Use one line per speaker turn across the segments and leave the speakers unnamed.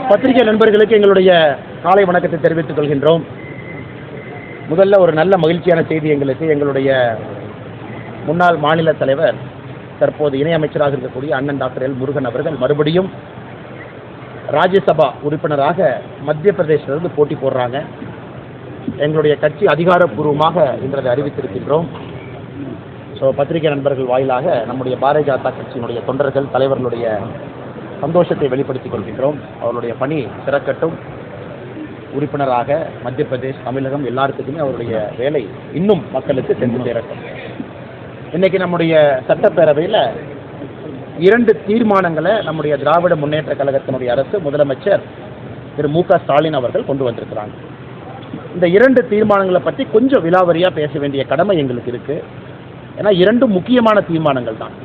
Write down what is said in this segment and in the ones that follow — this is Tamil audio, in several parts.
பத்திரிகை நண்பர்களுக்கு எங்களுடைய காலை வணக்கத்தை தெரிவித்துக் கொள்கின்றோம். முதல்ல ஒரு நல்ல மகிழ்ச்சியான செய்தி எங்களுடைய முன்னாள் மாநில தலைவர், தற்போது இணையமைச்சராக இருக்கக்கூடிய அண்ணன் டாக்டர் எல் முருகன் அவர்கள் மறுபடியும் ராஜ்யசபா உறுப்பினராக மத்திய பிரதேசத்திலிருந்து போட்டி போடுறாங்க. எங்களுடைய கட்சி அதிகாரப்பூர்வமாக இன்றை அறிவித்திருக்கின்றோம். ஸோ பத்திரிகை நண்பர்கள் வாயிலாக நம்முடைய பாரதிய ஜனதா கட்சியினுடைய தொண்டர்கள், தலைவர்களுடைய சந்தோஷத்தை வெளிப்படுத்திக் கொள்கின்றோம். அவருடைய பணி சிறக்கட்டும். உறுப்பினராக மத்திய பிரதேஷ், தமிழகம் எல்லாத்துக்குமே அவருடைய வேலை இன்னும் மக்களுக்கு சென்று சேரட்டும். இன்னைக்கு நம்முடைய சட்டப்பேரவையில் 2 தீர்மானங்களை நம்முடைய திராவிட முன்னேற்ற கழகத்தினுடைய அரசு, முதலமைச்சர் திரு மு க ஸ்டாலின் அவர்கள் கொண்டு வந்திருக்கிறாங்க. இந்த 2 தீர்மானங்களை பற்றி கொஞ்சம் விலாவரியாக பேச வேண்டிய கடமை எங்களுக்கு இருக்கு. ஏன்னா 2 முக்கியமான தீர்மானங்கள் தான்.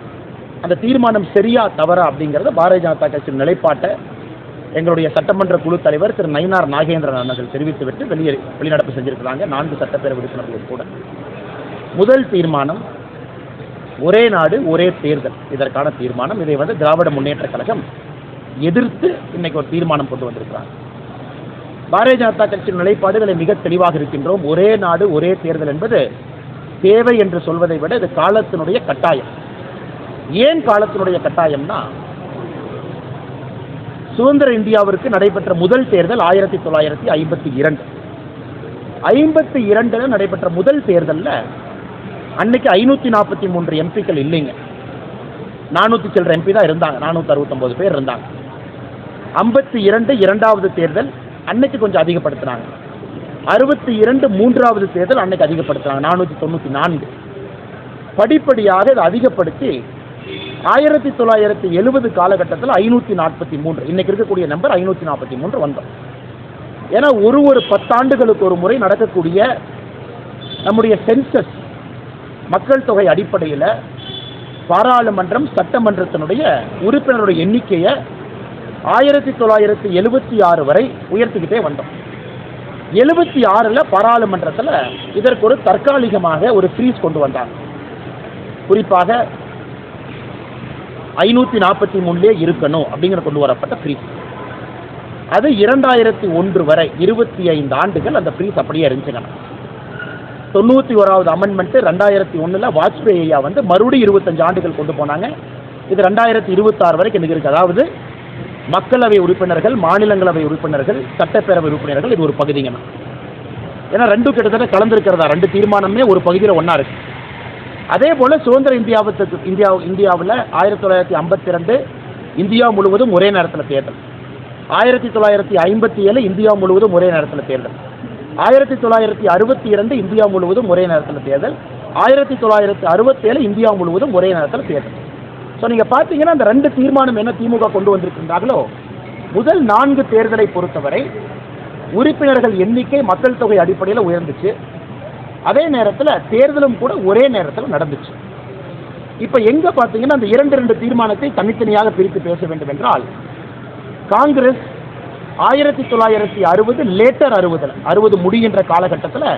அந்த தீர்மானம் சரியா தவறா அப்படிங்கிறத பாரதிய ஜனதா கட்சியின் நிலைப்பாட்டை எங்களுடைய சட்டமன்ற குழு தலைவர் திரு நயினார் நாகேந்திரன் அவர்கள் தெரிவித்துவிட்டு வெளிநடப்பு செஞ்சிருக்கிறாங்க 4 சட்டப்பேரவை உறுப்பினர்கள் கூட. முதல் தீர்மானம் ஒரே நாடு ஒரே தேர்தல், இதற்கான தீர்மானம். இதை திராவிட முன்னேற்ற கழகம் எதிர்த்து இன்னைக்கு ஒரு தீர்மானம் கொண்டு வந்திருக்கிறாங்க. பாரதிய ஜனதா கட்சியின் நிலைப்பாடுகளை மிக தெளிவாக இருக்கின்றோம். ஒரே நாடு ஒரே தேர்தல் என்பது தேவை என்று சொல்வதை விட இது காலத்தினுடைய கட்டாயம். ஏன் காலத்தினுடைய கட்டாயம்னா, சுதந்திர இந்தியாவிற்கு நடைபெற்ற முதல் தேர்தல் 1952. 52 நடைபெற்ற முதல் தேர்தலில் அன்னைக்கு 543 எம்பிக்கள் இல்லைங்க. 400 சில்லற எம்பி தான் இருந்தாங்க. 469 பேர் இருந்தாங்க. 52 இரண்டாவது தேர்தல் அன்னைக்கு கொஞ்சம் அதிகப்படுத்தினாங்க. 62 மூன்றாவது தேர்தல் அன்னைக்கு அதிகப்படுத்தினாங்க 494. படிப்படியாக இதை அதிகப்படுத்தி 1970 காலகட்டத்தில் 543, இன்னைக்கு இருக்கக்கூடிய நம்பர் 543 வந்தோம். ஏன்னா ஒரு 10 ஆண்டுகளுக்கு ஒரு முறை நடக்கக்கூடிய நம்முடைய சென்சஸ், மக்கள் தொகை அடிப்படையில் பாராளுமன்றம், சட்டமன்றத்தினுடைய உறுப்பினருடைய எண்ணிக்கையை 1976 வரை உயர்த்திக்கிட்டே வந்தோம். 76 பாராளுமன்றத்தில் இதற்கு ஒரு தற்காலிகமாக ஒரு ஃப்ரீஸ் கொண்டு வந்தாங்க. குறிப்பாக 543 இருக்கணும் அப்படிங்கிற கொண்டு வரப்பட்ட ஃப்ரீஸ். அது 2001 வரை 25 ஆண்டுகள் அந்த ஃப்ரீஸ் அப்படியே இருந்துச்சுங்க. 91வது அமெண்ட்மெண்ட் 2001 வாஜ்பேயி ஐயா மறுபடியும் 25 ஆண்டுகள் கொண்டு போனாங்க. இது 2026 வரைக்கும் இருக்கு. அதாவது மக்களவை உறுப்பினர்கள், மாநிலங்களவை உறுப்பினர்கள், சட்டப்பேரவை உறுப்பினர்கள் இது ஒரு பகுதிங்க. ஏன்னா 2 கிட்டத்தட்ட கலந்துருக்கிறதா, 2 தீர்மானமே ஒரு பகுதியில் ஒன்றா இருக்கு. அதே போல சுதந்திர இந்தியாவில் 1952 இந்தியா முழுவதும் ஒரே நேரத்தில் தேர்தல். 1957 இந்தியா முழுவதும் ஒரே நேரத்தில் தேர்தல். 1962 இந்தியா முழுவதும் ஒரே நேரத்தில் தேர்தல். 1967 இந்தியா முழுவதும் ஒரே நேரத்தில் தேர்தல். ஸோ நீங்கள் பார்த்தீங்கன்னா அந்த 2 தீர்மானம் என்ன திமுக கொண்டு வந்திருக்கின்றார்களோ, முதல் 4 தேர்தலை பொறுத்தவரை உறுப்பினர்கள் எண்ணிக்கை மக்கள் தொகை அடிப்படையில் உயர்ந்துச்சு. அதே நேரத்தில் தேர்தலும் கூட ஒரே நேரத்தில் நடந்துச்சு. இப்போ எங்க பார்த்தீங்கன்னா அந்த 2 தீர்மானத்தை தனித்தனியாக பிரித்து பேச வேண்டும் என்றால், காங்கிரஸ் 1960 லேட்டர் 60 முடிகின்ற காலகட்டத்தில்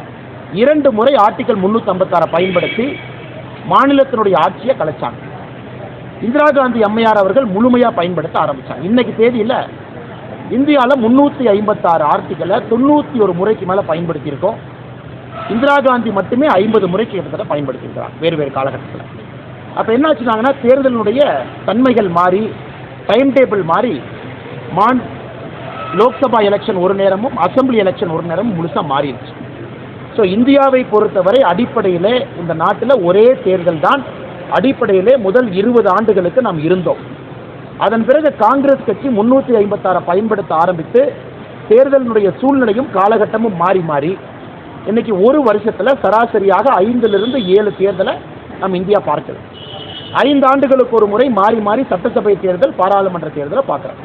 2 முறை ஆர்டிகல் 356 பயன்படுத்தி மாநிலத்தினுடைய ஆட்சியை கலைச்சாங்க. இந்திரா காந்தி அம்மையார் அவர்கள் முழுமையாக பயன்படுத்த ஆரம்பித்தாங்க. இன்னைக்கு தேதியில் இந்தியாவில் 356 ஆர்டிகளை 91 முறைக்கு மேலே பயன்படுத்தியிருக்கோம். இந்திரா காந்தி மட்டுமே 50 முறைக்கு கிட்டத்தட்ட பயன்படுத்தியிருக்கிறார் வேறு காலகட்டத்தில். அப்போ என்ன ஆச்சுனாங்கன்னா, தேர்தலினுடைய தன்மைகள் மாறி, டைம் டேபிள் மாறி, லோக்சபா எலெக்ஷன் ஒரு நேரமும், அசம்பிளி எலெக்ஷன் ஒரு நேரமும் முழுசாக மாறிடுச்சு. ஸோ இந்தியாவை பொறுத்தவரை அடிப்படையிலே இந்த நாட்டில் ஒரே தேர்தல் தான் அடிப்படையிலே முதல் 20 ஆண்டுகளுக்கு நாம் இருந்தோம். அதன் பிறகு காங்கிரஸ் கட்சி 356 பயன்படுத்த ஆரம்பித்து தேர்தலினுடைய சூழ்நிலையும் காலகட்டமும் மாறி இன்னைக்கு ஒரு வருஷத்தில் சராசரியாக 5லிருந்து 7 தேர்தலை நம்ம இந்தியா பார்க்குது. 5 ஆண்டுகளுக்கு ஒரு முறை மாறி சட்டசபை தேர்தல், பாராளுமன்ற தேர்தலை பார்க்குறோம்.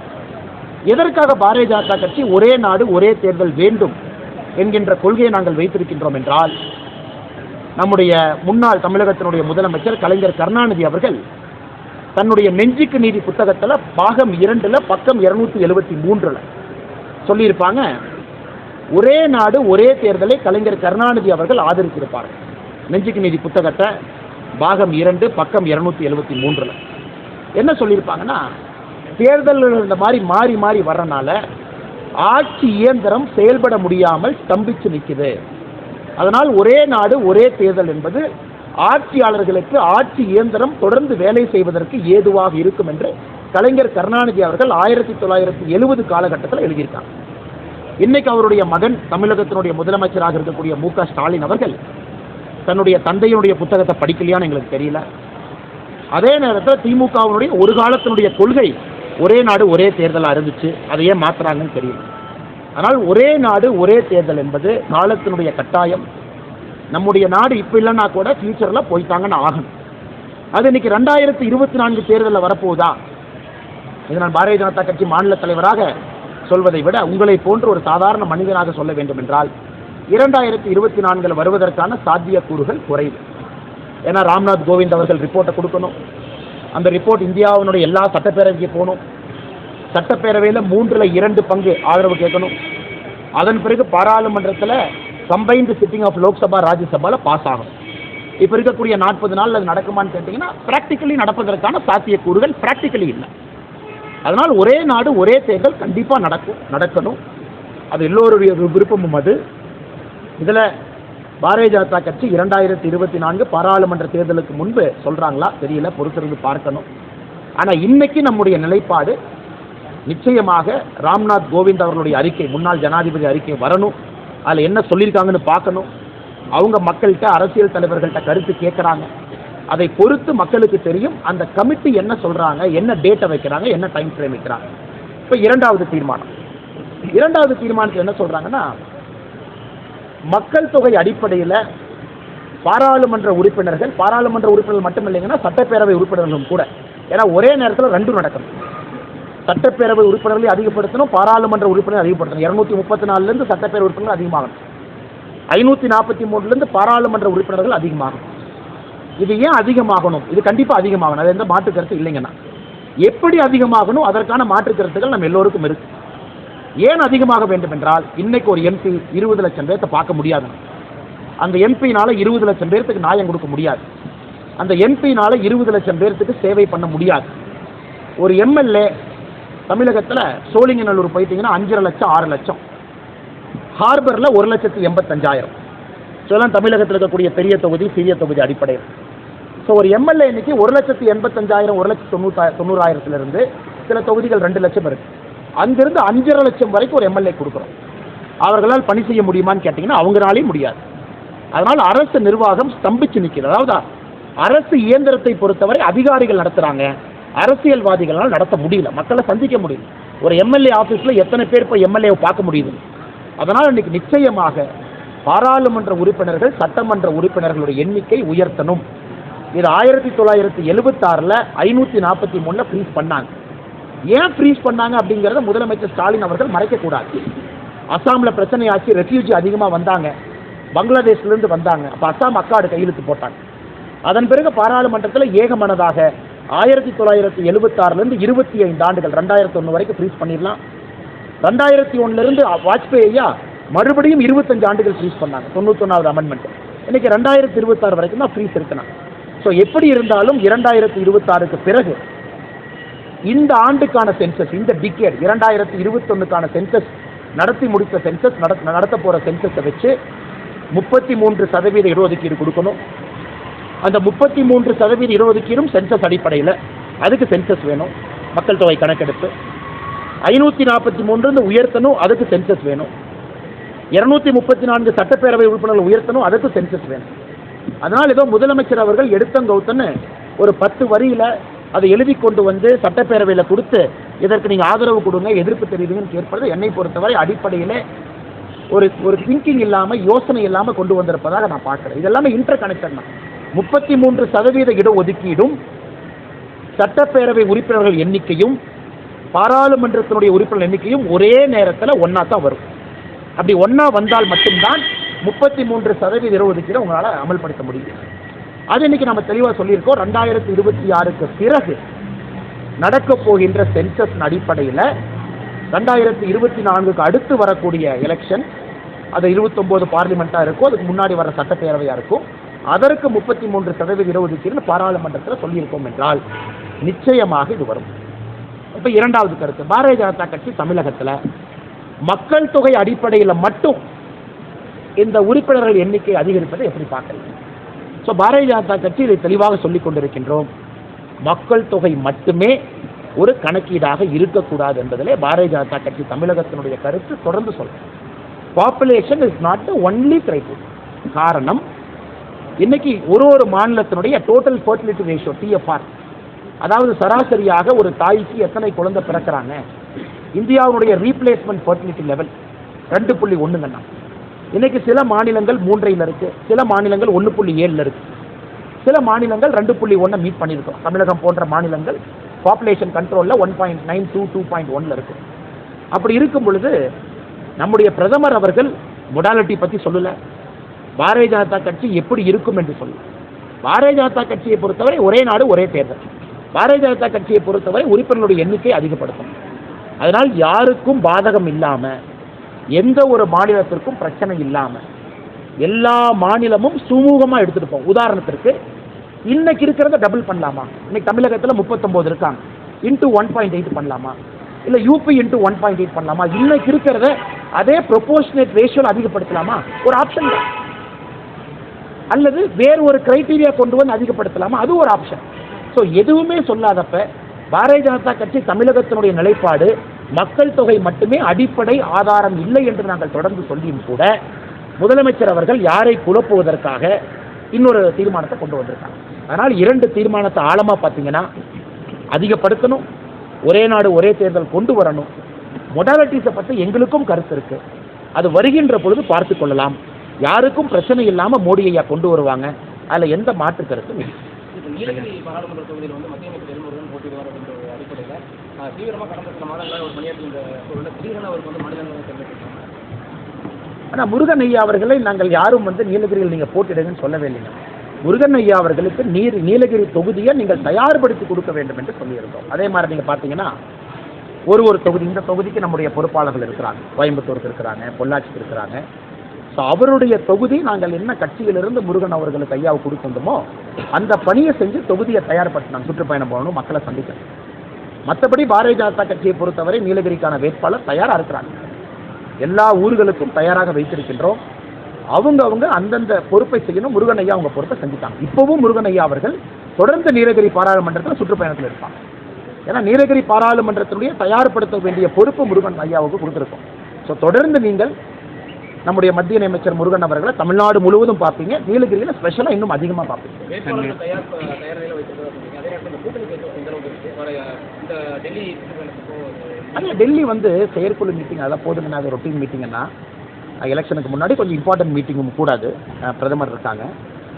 எதற்காக பாரதிய ஜனதா கட்சி ஒரே நாடு ஒரே தேர்தல் வேண்டும் என்கின்ற கொள்கையை நாங்கள் வைத்திருக்கின்றோம் என்றால், நம்முடைய முன்னாள் தமிழகத்தினுடைய முதலமைச்சர் கலைஞர் கருணாநிதி அவர்கள் தன்னுடைய நெஞ்சுக்கு நீதி புத்தகத்தில் பாகம் 2 பக்கம் 273 சொல்லியிருப்பாங்க, ஒரே நாடு ஒரே தேர்தலை கலைஞர் கருணாநிதி அவர்கள் ஆதரித்திருப்பார்கள். நெஞ்சுக்கு நீதி புத்தகத்தை பாகம் 2 பக்கம் 273 என்ன சொல்லியிருப்பாங்கன்னா, தேர்தல் இந்த மாதிரி மாறி வர்றனால ஆட்சி இயந்திரம் செயல்பட முடியாமல் ஸ்தம்பிச்சு நிற்குது. அதனால் ஒரே நாடு ஒரே தேர்தல் என்பது ஆட்சியாளர்களுக்கு ஆட்சி இயந்திரம் தொடர்ந்து வேலை செய்வதற்கு ஏதுவாக இருக்கும் என்று கலைஞர் கருணாநிதி அவர்கள் 1970 காலகட்டத்தில் எழுதியிருக்காங்க. இன்னைக்கு அவருடைய மகன் தமிழகத்தினுடைய முதலமைச்சராக இருக்கக்கூடிய மு.க. ஸ்டாலின் அவர்கள் தன்னுடைய தந்தையினுடைய புத்தகத்தை படிக்கலையான்னு எங்களுக்கு தெரியல. அதே நேரத்தில் திமுகவினுடைய ஒரு காலத்தினுடைய கொள்கை ஒரே நாடு ஒரே தேர்தலாக இருந்துச்சு, அதை ஏன் மாற்றுறாங்கன்னு தெரியல. ஆனால் ஒரே நாடு ஒரே தேர்தல் என்பது காலத்தினுடைய கட்டாயம். நம்முடைய நாடு இப்போ இல்லைன்னா கூட ஃபியூச்சரில் போய்த்தாங்கன்னு ஆகணும். அது இன்னைக்கு 2024 தேர்தலில் வரப்போகுதா? இது நான் பாரதிய ஜனதா கட்சி மாநில தலைவராக சொல்வதை விட உங்களை போன்ற ஒரு சாதாரண மனிதனாக சொல்ல வேண்டும் என்றால் 2024 வருவதற்கான சாத்தியக்கூறுகள் குறைவு. ஏன்னா ராம்நாத் கோவிந்த் அவர்கள் ரிப்போர்ட்டை கொடுக்கணும். அந்த ரிப்போர்ட் இந்தியாவினுடைய எல்லா சட்டப்பேரவைக்கு போகணும். சட்டப்பேரவையில் 3/2 பங்கு ஆதரவு கேட்கணும். அதன் பிறகு பாராளுமன்றத்தில் கம்பைன்டு சிட்டிங் ஆஃப் லோக்சபா ராஜ்யசபாவில் பாஸ் ஆகும். இப்போ இருக்கக்கூடிய 40 நாள் அது நடக்குமான்னு கேட்டிங்கன்னா ப்ராக்டிக்கலி நடப்பதற்கான சாத்தியக்கூறுகள் ப்ராக்டிக்கலி இல்லை. அதனால் ஒரே நாடு ஒரே தேர்தல் கண்டிப்பாக நடக்கணும். அது எல்லோருடைய விருப்பமும். அது இதில் பாரதிய ஜனதா கட்சி 2024 பாராளுமன்ற தேர்தலுக்கு முன்பு சொல்கிறாங்களா தெரியல, பொறுத்திருந்து பார்க்கணும். ஆனால் இன்னைக்கு நம்முடைய நிலைப்பாடு நிச்சயமாக ராம்நாத் கோவிந்த் அவர்களுடைய அறிக்கை, முன்னாள் ஜனாதிபதி அறிக்கை வரணும். அதில் என்ன சொல்லியிருக்காங்கன்னு பார்க்கணும். அவங்க மக்கள்கிட்ட அரசியல் தலைவர்கள்ட்ட கருத்து கேட்குறாங்க. அதை பொறுத்து மக்களுக்கு தெரியும் அந்த கமிட்டி என்ன சொல்கிறாங்க, என்ன டேட்டை வைக்கிறாங்க, என்ன டைம் ஃப்ரேம் வைக்கிறாங்க. இப்போ இரண்டாவது தீர்மானத்தில் என்ன சொல்கிறாங்கன்னா, மக்கள் தொகை அடிப்படையில் பாராளுமன்ற உறுப்பினர்கள் மட்டும் இல்லைங்கன்னா சட்டப்பேரவை உறுப்பினர்களும் கூட, ஏன்னா ஒரே நேரத்தில் ரெண்டும் நடக்கணும். சட்டப்பேரவை உறுப்பினர்களை அதிகப்படுத்தணும், பாராளுமன்ற உறுப்பினர் அதிகப்படுத்தணும். 234 சட்டப்பேரவை உறுப்பினர்கள் அதிகமாகணும், 543 பாராளுமன்ற உறுப்பினர்கள் அதிகமாகணும். இது ஏன் அதிகமாகணும்? இது கண்டிப்பாக அதிகமாகணும், அது எந்த மாற்று கருத்து இல்லைங்கன்னா. எப்படி அதிகமாகணும் அதற்கான மாற்று கருத்துக்கள் நம்ம எல்லோருக்கும் இருக்கு. ஏன் அதிகமாக வேண்டும் என்றால், இன்னைக்கு ஒரு எம்பி 20 லட்சம் பேர்த்த பார்க்க முடியாது. அந்த எம்பினால 20 லட்சம் பேர்த்துக்கு நியாயம் கொடுக்க முடியாது. அந்த எம்பினால 20 லட்சம் பேர்த்துக்கு சேவை பண்ண முடியாது. ஒரு எம்எல்ஏ தமிழகத்தில் சோழிங்கநல்லூர் போயிட்டீங்கன்னா 5.5 லட்சம் 6 லட்சம், ஹார்பரில் 1,85,000. இதெல்லாம் தமிழகத்தில் இருக்கக்கூடிய பெரிய தொகுதி சிறிய தொகுதி அடிப்படையில். ஸோ ஒரு எம்எல்ஏ இன்னைக்கு 1,85,000 1,90,000 சில தொகுதிகள் 2 லட்சம் இருக்கு. அங்கிருந்து 5.5 லட்சம் வரைக்கும் ஒரு எம்எல்ஏ கொடுக்குறோம். அவர்களால் பணி செய்ய முடியுமான்னு கேட்டிங்கன்னா அவங்களாலே முடியாது. அதனால் அரசு நிர்வாகம் ஸ்தம்பிச்சு நிற்கிறது. அதாவது அரசு இயந்திரத்தை பொறுத்தவரை அதிகாரிகள் நடத்துகிறாங்க, அரசியல்வாதிகளால் நடத்த முடியல, மக்களை சந்திக்க முடியல. ஒரு எம்எல்ஏ ஆஃபீஸில் எத்தனை பேர் இப்போ எம்எல்ஏவை பார்க்க முடியுது? அதனால் இன்னைக்கு நிச்சயமாக பாராளுமன்ற உறுப்பினர்கள் சட்டமன்ற உறுப்பினர்களுடைய எண்ணிக்கை உயர்த்தணும். இது 1976 543 ஃப்ரீஸ் பண்ணாங்க. ஏன் ஃப்ரீஸ் பண்ணாங்க அப்படிங்கிறத முதலமைச்சர் ஸ்டாலின் அவர்கள் மறைக்கக்கூடாது. அஸ்ஸாமில் பிரச்சனையாச்சு, ரெஃப்யூஜி அதிகமாக வந்தாங்க, பங்களாதேஷ்லேருந்து வந்தாங்க. அப்போ அஸ்ஸாம் அக்காடு கையெழுத்து போட்டாங்க. அதன் பிறகு பாராளுமன்றத்தில் ஏகமனதாக 1976 25 ஆண்டுகள் 2001 வரைக்கும் ஃப்ரீஸ் பண்ணிடலாம். 2001 வாஜ்பேயி ஐயா மறுபடியும் 25 ஆண்டுகள் ஃப்ரீஸ் பண்ணாங்க, 91வது அமெண்ட்மெண்ட். இன்னைக்கு 2026 வரைக்கும் தான் ஃப்ரீஸ் இருக்குன்னா. ஸோ எப்படி இருந்தாலும் 2026க்கு பிறகு இந்த ஆண்டுக்கான சென்சஸ், இந்த டிகேட் 2021க்கான சென்சஸ் நடத்தி முடித்த சென்சஸ் நடத்த போகிற சென்சஸை வச்சு 33% இடஒதுக்கீடு கொடுக்கணும். அந்த 33% இடஒதுக்கீடும் சென்சஸ் அடிப்படையில், அதுக்கு சென்சஸ் வேணும், மக்கள் தொகை கணக்கெடுப்பு. 543 உயர்த்தணும், அதுக்கு சென்சஸ் வேணும். 234 சட்டப்பேரவை உறுப்பினர்கள் உயர்த்தணும், அதுக்கு சென்சஸ் வேணும். அதனால் ஏதோ முதலமைச்சர் அவர்கள் எடுத்தங்கவுத்தன்னு ஒரு 10 வரியில் அதை எழுதி கொண்டு வந்து சட்டப்பேரவையில் கொடுத்து இதற்கு நீங்கள் ஆதரவு கொடுங்க, எதிர்ப்பு தெரியுதுன்னு கேட்பது என்னை பொறுத்தவரை அடிப்படையிலே ஒரு திங்கிங் இல்லாமல், யோசனை இல்லாமல் கொண்டு வந்திருப்பதாக நான் பார்க்குறேன். இதெல்லாமே இன்டர் கனெக்டட் தான். 33% இடஒதுக்கீடும் சட்டப்பேரவை உறுப்பினர்கள் எண்ணிக்கையும் பாராளுமன்றத்தினுடைய உறுப்பினர் எண்ணிக்கையும் ஒரே நேரத்தில் ஒன்றா தான் வரும். அப்படி ஒன்றா வந்தால் மட்டும்தான் 33% இடஒதுக்கீடு உங்களால் அமல்படுத்த முடியும். அது இன்னைக்கு நம்ம தெளிவாக சொல்லியிருக்கோம். 2026க்கு பிறகு நடக்கப் போகின்ற சென்சஸ் அடிப்படையில் 2024க்கு அடுத்து வரக்கூடிய எலெக்ஷன், அது 29 பார்லிமெண்ட்டாக இருக்கும், அதுக்கு முன்னாடி வர சட்டப்பேரவையாக இருக்கும், அதற்கு 33% இடஒதுக்கீடு பாராளுமன்றத்தில் சொல்லியிருக்கோம் என்றால் நிச்சயமாக இது வரும். இப்போ இரண்டாவது கருத்து, பாரதிய ஜனதா கட்சி தமிழகத்தில் மக்கள் தொகை அடிப்படையில் மட்டும் இந்த உறுப்பினர்கள் எண்ணிக்கை அதிகரிப்பதை எப்படி பார்க்கறது? ஸோ பாரதிய ஜனதா கட்சி இதை தெளிவாக சொல்லிக் கொண்டிருக்கின்றோம். மக்கள் தொகை மட்டுமே ஒரு கணக்கீடாக இருக்கக்கூடாது என்பதிலே பாரதிய ஜனதா கட்சி தமிழகத்தினுடைய கருத்து தொடர்ந்து சொல்றோம். Population is not the only criteria. காரணம், இன்னைக்கு ஒரு மாநிலத்தினுடைய டோட்டல் ஃபர்டிலிட்டி ரேஷியோ டிஎஃப்ஆர், அதாவது சராசரியாக ஒரு தாய்க்கு எத்தனை குழந்தை பிறக்கிறாங்க, இந்தியாவுடைய ரீப்ளேஸ்மெண்ட் ஃபர்டிலிட்டி லெவல் 2.1. இன்னைக்கு சில மாநிலங்கள் 3 இருக்கு, சில மாநிலங்கள் 1.7 இருக்கு, சில மாநிலங்கள் 2.1 மீட் பண்ணியிருக்கோம். தமிழகம் போன்ற மாநிலங்கள் பாப்புலேஷன் கண்ட்ரோலில் 1.92 2.1 இருக்கு. அப்படி இருக்கும் பொழுது நம்முடைய பிரதமர் அவர்கள் மொடாலிட்டி பற்றி சொல்லலை, பாரதிய ஜனதா கட்சி எப்படி இருக்கும் என்று சொல்லு. பாரதிய ஜனதா கட்சியை பொறுத்தவரை ஒரே நாடு ஒரே தேர்தல். பாரதிய ஜனதா கட்சியை பொறுத்தவரை உறுப்பினர்களுடைய எண்ணிக்கை அதிகப்படுத்தும். அதனால் யாருக்கும் பாதகம் இல்லாமல், எந்த ஒரு மாநிலத்திற்கும் பிரச்சனை இல்லாமல் எல்லா மாநிலமும் சுமூகமாக எடுத்துட்டு போகும். உதாரணத்திற்கு இன்னைக்கு இருக்கிறத டபுள் பண்ணலாமா? இன்னைக்கு தமிழகத்தில் 39 இருக்காங்க, இன்ட்டு 1.8 பண்ணலாமா? இல்லை யூபி இன்ட்டு 1.8 பண்ணலாமா? இன்னைக்கு இருக்கிறத அதே ப்ரொபோர்ஷனேட் ரேஷியோவில் அதிகப்படுத்தலாமா? ஒரு ஆப்ஷன் தான். அல்லது வேறு ஒரு கிரைட்டீரியா கொண்டு வந்து அதிகப்படுத்தலாமா? அது ஒரு ஆப்ஷன். ஸோ எதுவுமே சொல்லாதப்ப பாரதிய ஜனதா கட்சி தமிழகத்தினுடைய நிலைப்பாடு மக்கள் தொகை மட்டுமே அடிப்படை ஆதாரம் இல்லை என்று நாங்கள் தொடர்ந்து சொல்லியும் கூட முதலமைச்சர் அவர்கள் யாரை குழப்புவதற்காக இன்னொரு தீர்மானத்தை கொண்டு வந்திருக்காங்க. அதனால் 2 தீர்மானத்தை ஆழமாக பார்த்தீங்கன்னா, அதிகப்படுத்தணும், ஒரே நாடு ஒரே தேர்தல் கொண்டு வரணும். மொடாலிட்டிஸை பற்றி எங்களுக்கும் கருத்து இருக்கு, அது வருகின்ற பொழுது பார்த்து கொள்ளலாம். யாருக்கும் பிரச்சனை இல்லாமல் மோடி ஐயா கொண்டு வருவாங்க, அதில் எந்த மாற்று கருத்தும் இல்லை.
நீலகிரி பாராளுமன்ற தொகுதியில் வந்து மத்திய அமைச்சர் எல்முருகன் போட்டியிடுவார் என்ற அடிப்படையில் தீவிரமாக கடந்த சில மாதங்களாக ஒரு பணியாற்றிய சூழலில் திடீரென அவருக்கு வந்து மாநிலங்களவை தேர்ந்தெடுத்தாங்க.
ஆனால் முருகன் ஐயா அவர்களை நாங்கள் யாரும் வந்து நீலகிரியில் நீங்கள் போட்டிடுங்கன்னு சொல்லவே இல்லைங்க. முருகன் ஐயா அவர்களுக்கு நீலகிரி தொகுதியை நீங்கள் தயார்படுத்தி கொடுக்க வேண்டும் என்று சொல்லியிருந்தோம். அதே மாதிரி நீங்கள் பார்த்தீங்கன்னா ஒரு தொகுதி, இந்த தொகுதிக்கு நம்முடைய பொறுப்பாளர்கள் இருக்கிறாங்க, கோயம்புத்தூருக்கு இருக்கிறாங்க, பொள்ளாச்சிக்கு இருக்கிறாங்க. ஸோ அவருடைய தொகுதி நாங்கள் என்ன கட்சியிலிருந்து முருகன் அவர்களுக்கு ஐயாவை கொடுக்கணுமோ அந்த பணியை செஞ்சு தொகுதியை தயார்படுத்தினாங்க. சுற்றுப்பயணம் போகணும், மக்களை சந்திக்கணும். மற்றபடி பாரதிய ஜனதா கட்சியை பொறுத்தவரை நீலகிரிக்கான வேட்பாளர் தயாராக இருக்கிறாங்க. எல்லா ஊர்களுக்கும் தயாராக வைத்திருக்கின்றோம். அவங்க அந்தந்த பொறுப்பை செய்யணும். முருகன் ஐயா அவங்க பொறுப்பை செஞ்சுட்டாங்க. இப்போவும் முருகன் ஐயா அவர்கள் தொடர்ந்து நீலகிரி பாராளுமன்றத்தில் சுற்றுப்பயணத்தில் இருப்பாங்க. ஏன்னா நீலகிரி பாராளுமன்றத்தினுடைய தயார்படுத்த வேண்டிய பொறுப்பு முருகன் ஐயாவுக்கு கொடுத்துருக்கோம். ஸோ தொடர்ந்து நீங்கள் நம்முடைய மத்திய அமைச்சர் முருகன் அவர்களை தமிழ்நாடு முழுவதும் பார்ப்பீங்க, நீலகிரியில் ஸ்பெஷலாக இன்னும் அதிகமாக பார்ப்பீங்க. ஆனால் டெல்லி வந்து செயற்குழு மீட்டிங் அதெல்லாம் போதுங்கன்னா, அது ரொட்டீன் மீட்டிங்கன்னா எலெக்ஷனுக்கு முன்னாடி கொஞ்சம் இம்பார்ட்டன்ட் மீட்டிங்கும் கூடாது, பிரதமர் இருக்காங்க.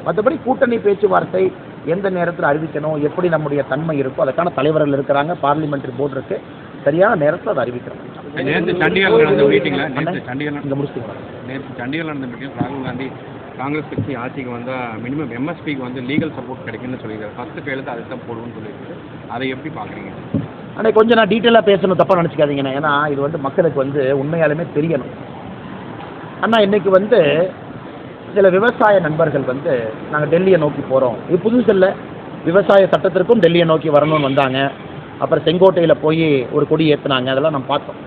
மற்றபடி கூட்டணி பேச்சுவார்த்தை எந்த நேரத்தில் அறிவிக்கணும், எப்படி நம்முடைய தன்மை இருக்கோ அதற்கான தலைவர்கள் இருக்கிறாங்க, பார்லிமெண்ட்ரி போர்டு இருக்கு, சரியான நேரத்தில் அதை அறிவிக்கிறோம்.
நேற்று சண்டிகரில் நடந்த மீட்டிங்கில்
இங்கே முடிச்சுட்டு
நேற்று சண்டிகரில் நடந்த மீட்டிங் ராகுல் காந்தி காங்கிரஸ் கட்சி ஆட்சிக்கு வந்தால் மினிமம் எம்எஸ்பிக்கு வந்து லீகல் சப்போர்ட் கிடைக்குன்னு சொல்லியிருக்காரு. ஃபஸ்ட்டு கையெழுத்து அதை தான் போடுவோம்னு சொல்லியிருக்காரு. அதை எப்படி பார்க்குறீங்க?
ஆனால் கொஞ்சம் நான் டீட்டெயிலாக பேசணும், தப்பாக நினச்சிக்காதீங்கண்ணா. ஏன்னா இது வந்து மக்களுக்கு வந்து உண்மையாலுமே தெரியணும். ஆனால் இன்றைக்கி வந்து சில விவசாய நண்பர்கள் வந்து நாங்கள் டெல்லியை நோக்கி போகிறோம், இது புதுசு இல்லை, விவசாய சட்டத்திற்கும் டெல்லியை நோக்கி வரணும்னு வந்தாங்க. அப்புறம் செங்கோட்டையில் போய் ஒரு கொடி ஏற்றுனாங்க, அதெல்லாம் நம்ம பார்த்தோம்.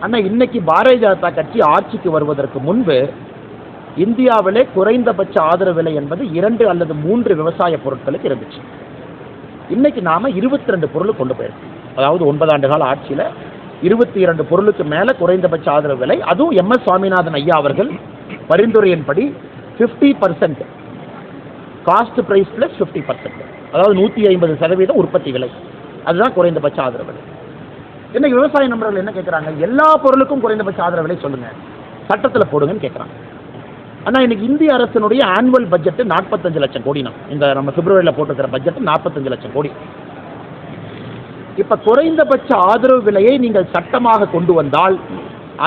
ஆனால் இன்னைக்கு பாரதிய ஜனதா கட்சி ஆட்சிக்கு வருவதற்கு முன்பு இந்தியாவிலே குறைந்தபட்ச ஆதரவு விலை என்பது 2 அல்லது 3 விவசாய பொருட்களுக்கு இருந்துச்சு. இன்னைக்கு நாம 22 பொருள் கொண்டு போயிருக்கோம். அதாவது 9 ஆண்டு கால ஆட்சியில் 22 பொருளுக்கு மேலே குறைந்தபட்ச ஆதரவு விலை, அதுவும் எம்எஸ் சுவாமிநாதன் ஐயா அவர்கள் பரிந்துரையின்படி 50% காஸ்ட் பிரைஸ் பிளஸ் 50%, அதாவது 150% உற்பத்தி விலை, அதுதான் குறைந்தபட்ச ஆதரவு விலை. இன்னைக்கு விவசாய நண்பர்கள் என்ன கேட்குறாங்க, எல்லா பொருளுக்கும் குறைந்தபட்ச ஆதரவு விலை சொல்லுங்க, சட்டத்தில் போடுங்கன்னு கேட்குறாங்க. ஆனால் இன்னைக்கு இந்திய அரசினுடைய ஆனுவல் பட்ஜெட் 45 லட்சம் கோடி. இந்த நம்ம பிப்ரவரியில் போட்டிருக்கிற பட்ஜெட் 45 லட்சம் கோடி. இப்போ குறைந்தபட்ச ஆதரவு விலையை நீங்கள் சட்டமாக கொண்டு வந்தால்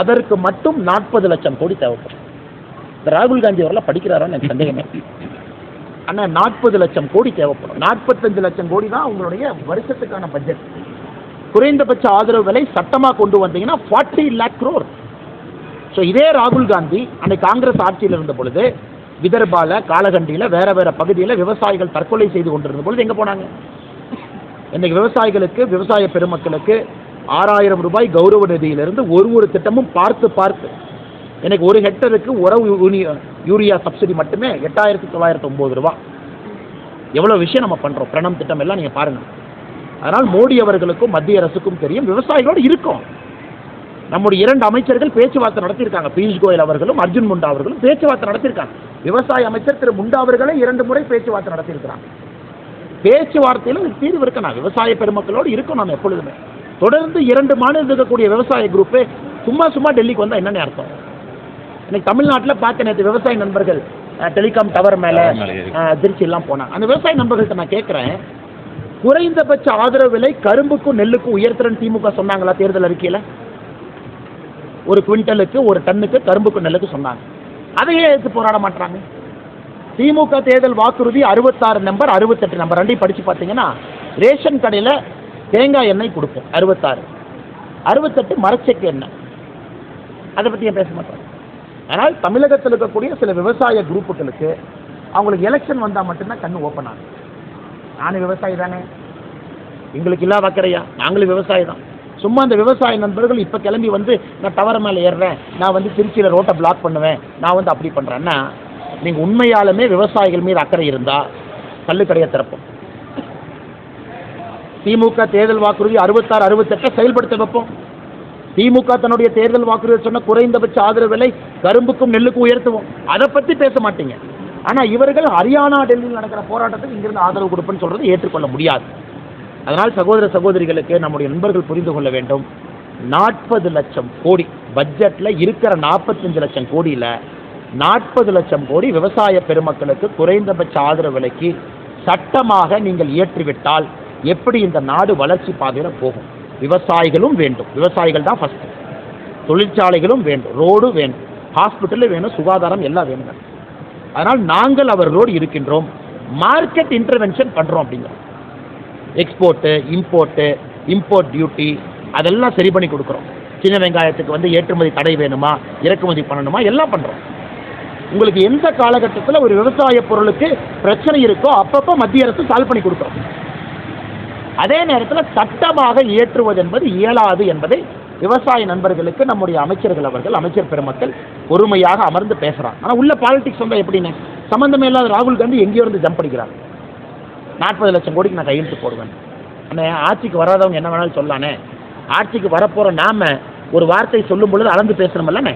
அதற்கு மட்டும் 40 லட்சம் கோடி தேவைப்படும். இந்த ராகுல் காந்தி அவரெல்லாம் படிக்கிறாரான்னு எனக்கு சந்தேகமே. ஆனால் 40 லட்சம் கோடி தேவைப்படும். 45 லட்சம் கோடி தான் உங்களுடைய வருஷத்துக்கான பட்ஜெட். குறைந்தபட்ச ஆதரவு விலை சட்டமாக கொண்டு வந்தீங்கன்னா 40 lakh crore. ஸோ இதே ராகுல் காந்தி அன்னைக்கு காங்கிரஸ் ஆட்சியில் இருந்த பொழுது விதர்பால, காலகண்டியில், வேற வேற பகுதியில் விவசாயிகள் தற்கொலை செய்து கொண்டிருந்த பொழுது எங்கே போனாங்க? இன்னைக்கு விவசாயிகளுக்கு, விவசாய பெருமக்களுக்கு 6,000 ரூபாய் கௌரவ நிதியிலிருந்து ஒரு திட்டமும் பார்த்து எனக்கு 1 ஹெக்டருக்கு உரவு யூரியா சப்சிடி மட்டுமே 8,909 ரூபாய். எவ்வளோ விஷயம் நம்ம பண்ணுறோம். பிரணம் திட்டம் எல்லாம் நீங்கள் பாருங்கள். அதனால் மோடி அவர்களுக்கும் மத்திய அரசுக்கும் தெரியும், விவசாயிகளோடு இருக்கும். நம்முடைய 2 அமைச்சர்கள் பேச்சுவார்த்தை நடத்தியிருக்காங்க. பியூஷ் கோயல் அவர்களும் அர்ஜுன் முண்டா அவர்களும் பேச்சுவார்த்தை நடத்தியிருக்காங்க. விவசாய அமைச்சர் திரு முண்டா அவர்களே 2 முறை பேச்சுவார்த்தை நடத்தியிருக்கிறாங்க. பேச்சுவார்த்தையில் தீர்வு இருக்கணும். விவசாய பெருமக்களோடு இருக்கும். நம்ம எப்பொழுதுமே தொடர்ந்து 2 மாநிலத்தில் இருக்கக்கூடிய விவசாய குரூப்பே சும்மா டெல்லிக்கு வந்தால் என்னென்ன அர்த்தம்? இன்னைக்கு தமிழ்நாட்டில் பார்த்த நேற்று விவசாய நண்பர்கள் டெலிகாம் டவர் மேலே திருச்சி எல்லாம் போனாங்க. அந்த விவசாய நண்பர்கள்ட்ட நான் கேட்குறேன், குறைந்தபட்ச ஆதரவு விலை கரும்புக்கும் நெல்லுக்கும் உயர்த்துறன்னு திமுக சொன்னாங்களா தேர்தல் அறிக்கையில்? 1 குவிண்டலுக்கு 1 டன்னுக்கு கரும்புக்கும் நெல்லுக்கு சொன்னாங்க. அதையே எடுத்து போராட மாட்டாங்க. திமுக தேர்தல் வாக்குறுதி 66 நம்பர் 68 நம்பர் 2 படித்து பார்த்தீங்கன்னா ரேஷன் கடையில் தேங்காய் எண்ணெய் கொடுப்போம் 68 மரச்செக்கு எண்ணெய். அதை பற்றி ஏன் பேச மாட்டாங்க? ஆனால் தமிழகத்தில் இருக்கக்கூடிய சில விவசாய குரூப்புகளுக்கு அவங்களுக்கு எலெக்ஷன் வந்தால் மட்டும்தான் கண்ணு ஓப்பன் ஆகும். நானும் விவசாயி தானே, எங்களுக்கு இல்லாத அக்கறையா? நாங்களும் விவசாயி தான். சும்மா அந்த விவசாய நண்பர்கள் இப்போ கிளம்பி வந்து நான் டவர் மேலே ஏறுறேன், நான் வந்து திருச்சியில் ரோட்டை பிளாக் பண்ணுவேன், நான் வந்து அப்படி பண்ணுறேன்னா, நீங்கள் உண்மையாலுமே விவசாயிகள் மீது அக்கறை இருந்தால் கல்லுக்கடையை திறப்போம். திமுக தேர்தல் வாக்குறுதி 66 68 செயல்படுத்த வைப்போம். திமுக தன்னுடைய தேர்தல் வாக்குறுதி சொன்ன குறைந்தபட்ச ஆதரவு விலை கரும்புக்கும் நெல்லுக்கும் உயர்த்துவோம். அதை பற்றி பேச மாட்டீங்க. ஆனால் இவர்கள் ஹரியானா டெல்லியில் நடக்கிற போராட்டத்துக்கு இங்கிருந்து ஆதரவு கொடுப்பேன்னு சொல்றது ஏற்றுக்கொள்ள முடியாது. அதனால் சகோதர சகோதரிகளுக்கு நம்முடைய நண்பர்கள் புரிந்து கொள்ள வேண்டும், 40 லட்சம் கோடி பட்ஜெட்டில் இருக்கிற 45 லட்சம் கோடியில் 40 லட்சம் கோடி விவசாய பெருமக்களுக்கு குறைந்தபட்ச ஆதரவு விலைக்கு சட்டமாக நீங்கள் இயற்றிவிட்டால் எப்படி இந்த நாடு வளர்ச்சி பாதையில் போகும்? விவசாயிகளும் வேண்டும், விவசாயிகள் தான் ஃபஸ்ட்டு. தொழிற்சாலைகளும் வேண்டும், ரோடு வேணும், ஹாஸ்பிட்டலும் வேணும், சுகாதாரம் எல்லாம் வேணும். அதனால் நாங்கள் அவர்களோடு இருக்கின்றோம். மார்க்கெட் இன்டர்வென்ஷன் பண்ணுறோம் அப்படிங்கிறோம். எக்ஸ்போர்ட்டு இம்போர்ட் டியூட்டி அதெல்லாம் சரி பண்ணி கொடுக்குறோம். சின்ன வெங்காயத்துக்கு வந்து ஏற்றுமதி தடை வேணுமா, இறக்குமதி பண்ணணுமா, எல்லாம் பண்ணுறோம். உங்களுக்கு எந்த காலகட்டத்தில் ஒரு விவசாய பொருளுக்கு பிரச்சனை இருக்கோ அப்பப்போ மத்திய அரசு சால்வ் பண்ணி கொடுக்குறோம். அதே நேரத்தில் சட்டமாக இயற்றுவது என்பது இயலாது என்பதை விவசாய நண்பர்களுக்கு நம்முடைய அமைச்சர்கள் அவர்கள் அமைச்சர் பெருமக்கள் பொறுமையாக அமர்ந்து பேசுகிறாங்க. ஆனால் உள்ள பாலிடிக்ஸ் வந்தால் எப்படின்னு சம்மந்தமே இல்லாத ராகுல் காந்தி எங்கேயோ இருந்து ஜம்ப் அடிக்கிறாங்க. 40 லட்சம் கோடிக்கு நான் கையெழுத்து போடுவேன். அண்ணே, ஆட்சிக்கு வராதவங்க என்ன வேணாலும் சொல்லானே, ஆட்சிக்கு வரப்போகிற நாம ஒரு வார்த்தை சொல்லும் பொழுது அளந்து பேசணுமில்லண்ணே.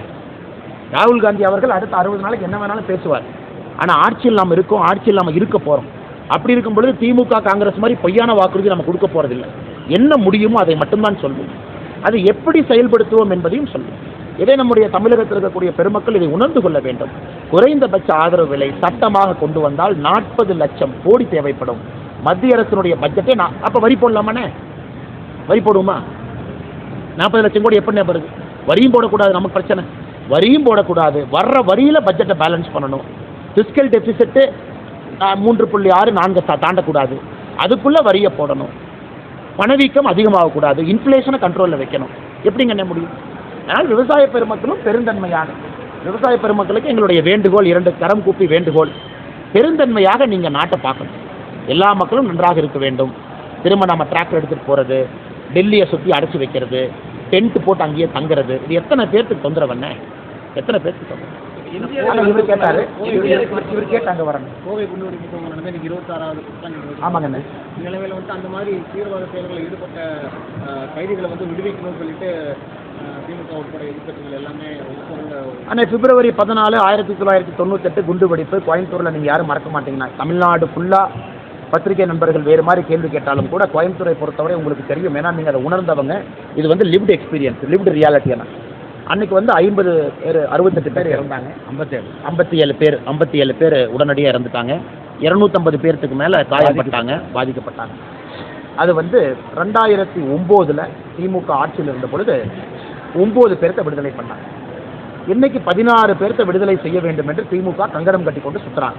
ராகுல் காந்தி அவர்கள் அடுத்த 60 நாளைக்கு என்ன வேணாலும் பேசுவார். ஆனால் ஆட்சியில் நாம் இருக்கோம், ஆட்சியில் நாம் இருக்க போகிறோம். அப்படி இருக்கும் பொழுது திமுக காங்கிரஸ் மாதிரி பொய்யான வாக்குறுதி நம்ம கொடுக்க போகிறதில்லை. என்ன முடியுமோ அதை மட்டும்தான் சொல்வோம். அதை எப்படி செயல்படுத்துவோம் என்பதையும் சொல்வோம். இதை நம்முடைய தமிழகத்தில் இருக்கக்கூடிய பெருமக்கள் இதை உணர்ந்து கொள்ள வேண்டும். குறைந்தபட்ச ஆதரவு விலை சட்டமாக கொண்டு வந்தால் 40 லட்சம் கோடி தேவைப்படும். மத்திய அரசினுடைய பட்ஜெட்டை அப்போ வரி போடலாமாண்ணே? வரி போடுவோமா? 40 லட்சம் கோடி எப்படி வருது? வரியும் போடக்கூடாது, நமக்கு பிரச்சனை. வரியும் போடக்கூடாது, வர்ற வரியில் பட்ஜெட்டை பேலன்ஸ் பண்ணணும். ஃபிஸ்கல் டெபிசிட்டு 3.64 தாண்டக்கூடாது, அதுக்குள்ளே வரியை போடணும். பணவீக்கம் அதிகமாகக்கூடாது, இன்ஃப்ளேஷனை கண்ட்ரோலில் வைக்கணும். எப்படிங்க என்ன முடியும்? ஆனால் விவசாய பெருமக்களும் பெருந்தன்மையாக, விவசாய பெருமக்களுக்கு எங்களுடைய வேண்டுகோள், 2 கரம் கூப்பி வேண்டுகோள், பெருந்தன்மையாக நீங்கள் நாட்டை பார்க்கணும். எல்லா மக்களும் நன்றாக இருக்க வேண்டும். திரும்ப நம்ம டிராக்டர் எடுத்துகிட்டு போகிறது, டெல்லியை சுற்றி அடைச்சி வைக்கிறது, டென்ட் போட்டு அங்கேயே தங்குறது, இது எத்தனை பேர்த்துக்கு தொந்தரவுண்ணே? எத்தனை பேர்த்துக்கு தொந்தரவு? இவர் கேட்டார், இவர் கேட்டாங்க வரணும்.
கோவை குண்டுவெடிப்பு சம்பவம் நடந்து 26வது
ஆமாங்கண்ணே.
நிலைமையில் வந்து அந்த மாதிரி தீவிரவாத செயல்களில் ஈடுபட்ட கைதிகளை வந்து விடுவிக்கணும்னு சொல்லிட்டு திமுக உட்பட எதிர்க்கட்சிகள் எல்லாமே.
ஆனால் பிப்ரவரி 14 1998 குண்டுவெடிப்பு கோயம்புத்தூரில் நீங்கள் யாரும் மறக்க மாட்டீங்கன்னா, தமிழ்நாடு ஃபுல்லாக பத்திரிகை நண்பர்கள் வேறு மாதிரி கேள்வி கேட்டாலும் கூட கோயம்புத்தூரை பொறுத்தவரை உங்களுக்கு தெரியும். ஏன்னா நீங்கள் அதை உணர்ந்தவங்க. இது வந்து லிவ்டு எக்ஸ்பீரியன்ஸ், லிவ்டு ரியாலிட்டியான. அன்றைக்கி வந்து 50 பேர் 68 பேர் இறந்தாங்க, 57 பேர் உடனடியாக இறந்துட்டாங்க, 250 பேர்த்துக்கு மேலே காயப்பட்டாங்க, பாதிக்கப்பட்டாங்க. அது வந்து 2009 திமுக ஆட்சியில் இருந்த பொழுது 9 பேர்த்த விடுதலை பண்ணாங்க. இன்னைக்கு 16 பேர்த்த விடுதலை செய்ய வேண்டும் என்று திமுக கங்கணம் கட்டி கொண்டு சுற்றுறாங்க.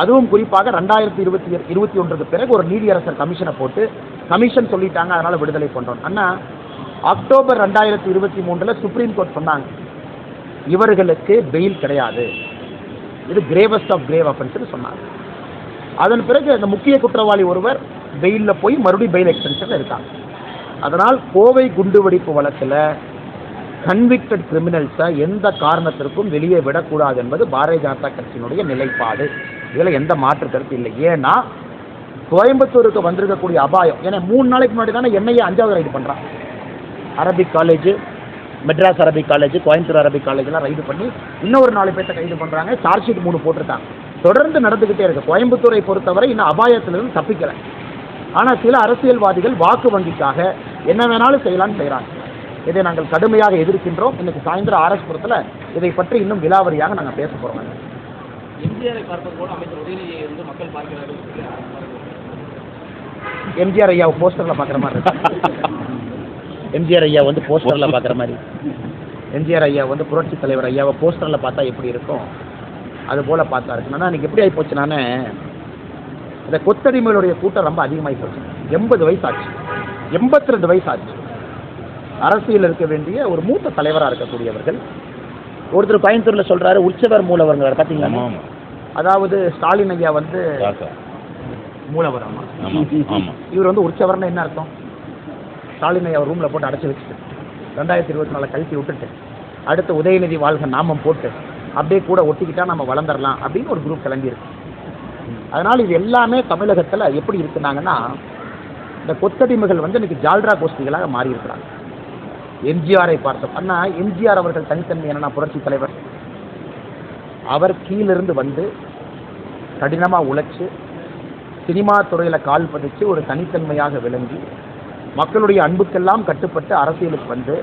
அதுவும் குறிப்பாக 2021 பிறகு ஒரு நீதியரசர் கமிஷனை போட்டு கமிஷன் சொல்லிட்டாங்க, அதனால் விடுதலை பண்ணுறோம். ஆனால் அக்டோபர் 2023 சுப்ரீம் கோர்ட் சொன்னாங்க, இவர்களுக்கு பெயில் கிடையாது, இது கிரேவஸ்ட் ஆஃப் கிரேவ் அஃபென்ஸ் சொன்னாங்க. அதன் பிறகு அந்த முக்கிய குற்றவாளி ஒருவர் பெயிலில் போய் மறுபடியும் பெயில் எக்ஸ்டென்ஷனில் இருக்காங்க. அதனால் கோவை குண்டுவெடிப்பு வழக்கில் கன்விக்டட் கிரிமினல்ஸை எந்த காரணத்திற்கும் வெளியே விடக்கூடாது என்பது பாரதிய ஜனதா கட்சியினுடைய நிலைப்பாடு. இதில் எந்த மாற்று கருத்து இல்லை. ஏன்னா கோயம்புத்தூருக்கு வந்திருக்கக்கூடிய அபாயம், ஏன்னா 3 நாளைக்கு முன்னாடி தானே என்னையே 5வது ரைடு பண்ணுறான். Arabic college, Madras Arabic college, Coimbatore Arabic காலேஜெலாம் ரைடு பண்ணி இன்னொரு 4 பேர்த்த கைது பண்ணுறாங்க. சார்ஜ் ஷீட் 3 போட்டிருக்காங்க. தொடர்ந்து நடந்துக்கிட்டே இருக்குது. கோயம்புத்தூரை பொறுத்தவரை இன்னும் அபாயத்திலிருந்து தப்பிக்கலை. ஆனால் சில அரசியல்வாதிகள் வாக்கு வங்கிக்காக என்ன வேணாலும் செய்யலான்னு செய்கிறாங்க. இதை நாங்கள் கடுமையாக எதிர்க்கின்றோம். இன்னைக்கு சாயந்தரம் ஆர்எஸ்புரத்தில் இதை பற்றி இன்னும் விலாவரியாக நாங்கள் பேச போகிறோம்.
எம்ஜிஆரை பார்ப்பது போல அமைச்சர் உதயநிதியை வந்து மக்கள் பார்க்கிறார்கள்.
எம்ஜிஆர் ஐயாவை போஸ்டரில் பார்க்குற மாதிரி இருக்கு. எம்ஜிஆர் ஐயா வந்து போஸ்டரில் பார்க்குற மாதிரி, எம்ஜிஆர் ஐயா வந்து புரட்சி தலைவர் ஐயாவை போஸ்டரில் பார்த்தா எப்படி இருக்கும் அது போல் பார்த்தா இருக்கு. ஆனால் இன்றைக்கி எப்படி ஆகி போச்சு, நான் இந்த கொத்தடிமைகளுடைய கூட்டம் ரொம்ப அதிகமாகி போச்சு. 80 வயசு ஆச்சு, 82 வயசு ஆச்சு. அரசியல் இருக்க வேண்டிய ஒரு மூத்த தலைவராக இருக்கக்கூடியவர்கள். ஒருத்தர் கோயம்புத்தூரில் சொல்கிறாரு உற்சவர் மூலவர்ங்கிறார், பார்த்தீங்களா? அதாவது ஸ்டாலின் ஐயா வந்து மூலவர். இவர் வந்து உற்சவர்னு என்ன அர்த்தம்? ஸ்டாலின் ஐயா ரூமில் போட்டு அடைச்சி வச்சுட்டு 2024 கழித்து விட்டுட்டு அடுத்து உதயநிதி வாழ்க நாமம் போட்டு அப்படியே கூட ஒட்டிக்கிட்டா நம்ம வளர்ந்துடலாம் அப்படின்னு ஒரு குரூப் கிளம்பியிருக்கு. அதனால் இது எல்லாமே தமிழகத்தில் எப்படி இருக்குனாங்கன்னா, இந்த கொத்தடிமைகள் வந்து இன்னைக்கு ஜால்ரா கோஷ்டிகளாக மாறி இருக்கிறாங்க. எம்ஜிஆரை பார்த்தோம். ஆனால் எம்ஜிஆர் அவர்கள் தனித்தன்மை என்னன்னா, புரட்சி தலைவர் அவர் கீழிருந்து வந்து கடினமாக உழைச்சி சினிமா துறையில் கால் பதிச்சு ஒரு தனித்தன்மையாக விளங்கி மக்களுடைய அன்புக்கெல்லாம் கட்டுப்பட்டு அரசியலுக்கு வந்து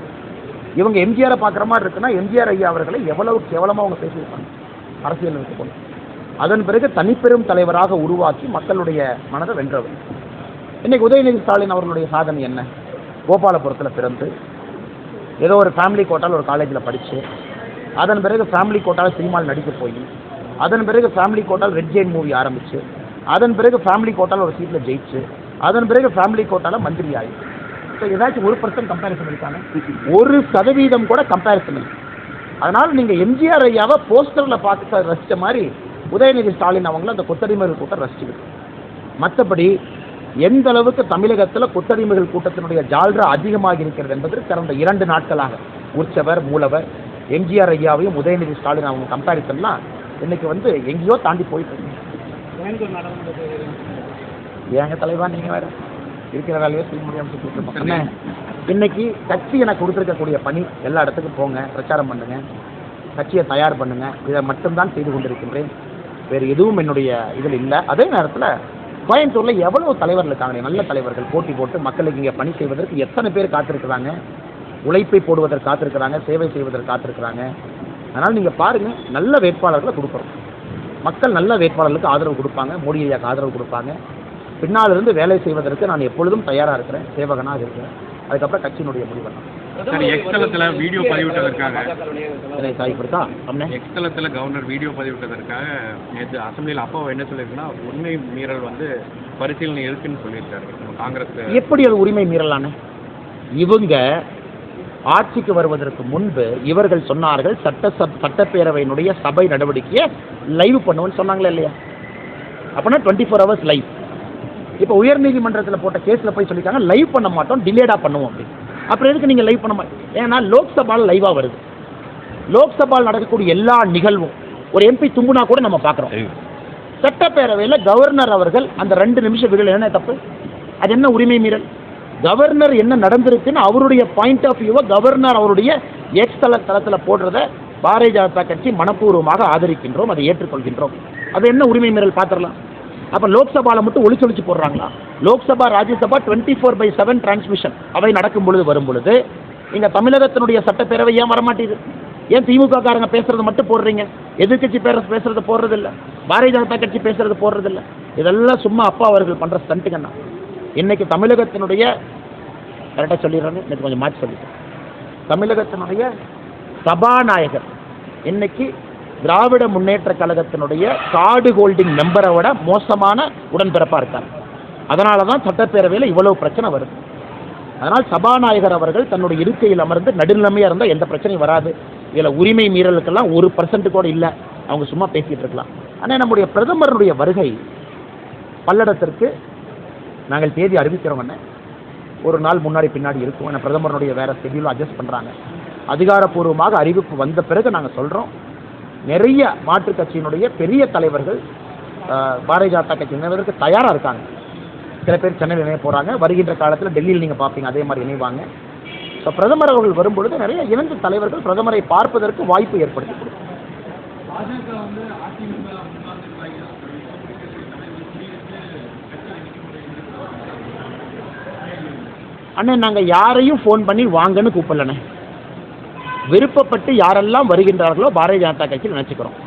இவங்க எம்ஜிஆரை பார்க்குற மாதிரி இருக்குன்னா, எம்ஜிஆர் ஐயா அவர்களை எவ்வளவு கேவலமாக அவங்க பேசியிருப்பாங்க அரசியலுக்கு போய். அதன் பிறகு தனிப்பெரும் தலைவராக உருவாக்கி மக்களுடைய மனதை வென்றவர். இன்னைக்கு உதயநிதி ஸ்டாலின் அவர்களுடைய சாதனை என்ன? கோபாலபுரத்தில் பிறந்து ஏதோ ஒரு ஃபேமிலி கோட்டால் ஒரு காலேஜில் படித்து, அதன் பிறகு ஃபேமிலி கோட்டால் சினிமாவில் நடிக்க போய், அதன் பிறகு ஃபேமிலி கோட்டால் ரெட் ஜெயின் மூவி ஆரம்பித்து, அதன் பிறகு ஃபேமிலி கோட்டால் ஒரு சீட்டில் ஜெயிச்சு, அதன் பிறகு ஃபேமிலி கோட்டால் மந்திரி ஆயிடுச்சு. ஸோ ஏதாச்சும் 1% கம்பேரிசன் இருக்காங்க? 1% கூட கம்பேரிசன் இல்லை. அதனால் நீங்கள் எம்ஜிஆர் ஐயாவை போஸ்டரில் பார்த்து ரசித்த மாதிரி உதயநிதி ஸ்டாலின் அவங்களும் அந்த கொத்தடிமைகள் கூட்டம் ரசிச்சுக்கிட்டு. மற்றபடி எந்த அளவுக்கு தமிழகத்தில் கொத்தடிமைகள் கூட்டத்தினுடைய ஜால்ரா அதிகமாக இருக்கிறது என்பது கடந்த 2 நாட்களாக உற்சவர் மூலவர் எம்ஜிஆர் ஐயாவையும் உதயநிதி ஸ்டாலின் அவங்க கம்பேரிசன்லாம் இன்னைக்கு வந்து எங்கேயோ தாண்டி போயிட்டு இருக்கு. ஏங்க தலைவா, நீங்கள் வேறு இருக்கிற வேலையோ செய்ய முடியாமல் சொல்லிட்டு இன்னைக்கு கட்சி எனக்கு கொடுத்துருக்கக்கூடிய பணி, எல்லா இடத்துக்கும் போங்க, பிரச்சாரம் பண்ணுங்க, கட்சியை தயார் பண்ணுங்க, இதை மட்டும்தான் செய்து கொண்டிருக்கின்றேன். வேறு எதுவும் என்னுடைய இதில் இல்லை. அதே நேரத்தில் கோயம்புத்தூரில் எவ்வளோ தலைவர்கள் இருக்காங்க, நல்ல தலைவர்கள் போட்டி போட்டு மக்களுக்கு இங்கே பணி செய்வதற்கு எத்தனை பேர் காத்திருக்கிறாங்க, உழைப்பை போடுவதற்கு காத்திருக்கிறாங்க, சேவை செய்வதற்கு காத்திருக்கிறாங்க. அதனால் நீங்கள் பாருங்கள், நல்ல வேட்பாளர்களை கொடுக்குறோம். மக்கள் நல்ல வேட்பாளர்களுக்கு ஆதரவு கொடுப்பாங்க, மோடி ஐயாவுக்கு ஆதரவு கொடுப்பாங்க. பின்னாலிருந்து வேலை செய்வதற்கு நான் எப்பொழுதும் தயாராக இருக்கிறேன், சேவகனாக இருக்கிறேன். அதுக்கப்புறம் கட்சியினுடைய முடிவெல்லாம்
எக்ஸ்தலத்தில் வீடியோ பதிவிட்டதற்காக
எக்ஸ்தலத்தில்
கவர்னர் வீடியோ பதிவிட்டதற்காக நேற்று அசம்பிளியில் அப்பா என்ன சொல்லியிருக்குன்னா, உரிமை மீறல் வந்து பரிசீலனை இருக்குன்னு சொல்லியிருக்காரு. காங்கிரஸ்
எப்படி அது உரிமை மீறலான? இவங்க ஆட்சிக்கு வருவதற்கு முன்பு இவர்கள் சொன்னார்கள் சட்டப்பேரவையினுடைய சபை நடவடிக்கையை லைவ் பண்ணுவோன்னு சொன்னாங்களா இல்லையா? அப்படின்னா 24 hours லைவ். இப்போ உயர்நீதிமன்றத்தில் போட்ட கேஸில் போய் சொல்லியிருக்காங்க லைவ் பண்ண மாட்டோம், டிலேடாக பண்ணுவோம் அப்படின்னு. அப்புறம் எதுக்கு நீங்கள் லைவ் பண்ண மாட்டோம்? ஏன்னா லோக்சபாவில் லைவாக வருது. லோக்சபாவில் நடக்கக்கூடிய எல்லா நிகழ்வும் ஒரு எம்பி தும்புனா கூட நம்ம பார்க்குறோம். சட்டப்பேரவையில் கவர்னர் அவர்கள் அந்த 2 நிமிஷம் விரல் என்ன தப்பு? அது என்ன உரிமை மீறல்? கவர்னர் என்ன நடந்திருக்குன்னு அவருடைய பாயிண்ட் ஆஃப் வியூவை கவர்னர் அவருடைய எக்ஸ் தளத்தில் போடுறத பாரதிய ஜனதா கட்சி மனப்பூர்வமாக ஆதரிக்கின்றோம், அதை ஏற்றுக்கொள்கின்றோம். அது என்ன உரிமை மீறல் பார்த்துடலாம். அப்போ லோக்சபாவில் மட்டும் ஒளிச்சு போடுறாங்களா? லோக்சபா ராஜ்யசபா 24/7 டிரான்ஸ்மிஷன் அவை நடக்கும் பொழுது வரும் பொழுது இங்கே தமிழகத்தினுடைய சட்டப்பேரவை ஏன் வரமாட்டேது? ஏன் திமுக காரங்க பேசுறது மட்டும் போடுறீங்க, எதிர்கட்சி பேசுறது போடுறதில்ல, பாரதிய ஜனதா கட்சி பேசுறது போடுறதில்ல? இதெல்லாம் சும்மா அப்பா அவர்கள் பண்ணுற ஸ்டண்ட்டுங்கண்ணா. இன்னைக்கு தமிழகத்தினுடைய கரெக்டாக சொல்லிடுறாங்க, இன்னைக்கு கொஞ்சம் மாற்றி சொல்லிட்டேன். தமிழகத்தினுடைய சபாநாயகர் இன்னைக்கு திராவிட முன்னேற்ற கழகத்தினுடைய கார்டு ஹோல்டிங் மெம்பரை விட மோசமான உடன்பிறப்பாக இருக்காங்க. அதனால தான் சட்டப்பேரவையில் இவ்வளவு பிரச்சனை வருது. அதனால் சபாநாயகர் அவர்கள் தன்னுடைய இருக்கையில் அமர்ந்து நடுநிலைமையாக இருந்தால் எந்த பிரச்சனையும் வராது. இதில் உரிமை மீறலுக்கெல்லாம் 1% கூட இல்லை, அவங்க சும்மா பேசிகிட்டு இருக்கலாம். ஆனால் நம்முடைய பிரதமருடைய வருகை பல்லடத்திற்கு நாங்கள் தேதி அறிவிக்கிறோம். ஒரு நாள் முன்னாடி பின்னாடி இருக்கும். ஏன்னா பிரதமருடைய வேறு ஷெட்யூல் அட்ஜஸ்ட் பண்ணுறாங்க. அதிகாரப்பூர்வமாக அறிவிப்பு வந்த பிறகு நாங்கள் சொல்கிறோம். நிறைய மாற்றுக் கட்சியினுடைய பெரிய தலைவர்கள் பாரதிய ஜனதா கட்சி இணைவதற்கு தயாராக இருக்காங்க. சில பேர் சென்னையில் இணைய போகிறாங்க. வருகின்ற காலத்தில் டெல்லியில் நீங்கள் பார்ப்பீங்க அதே மாதிரி இணைவாங்க. ஸோ பிரதமர் அவர்கள் வரும்பொழுது நிறைய இணைந்த தலைவர்கள் பிரதமரை பார்ப்பதற்கு வாய்ப்பு ஏற்படுத்தி கொடுக்கும். அண்ணே, நாங்கள் யாரையும் ஃபோன் பண்ணி வாங்கன்னு கூப்பிடலண்ணே. விருப்பப்பட்டு யாரெல்லாம் வருகின்றார்களோ பாரதிய ஜனதா கட்சியில் நினச்சிக்கிறோம்.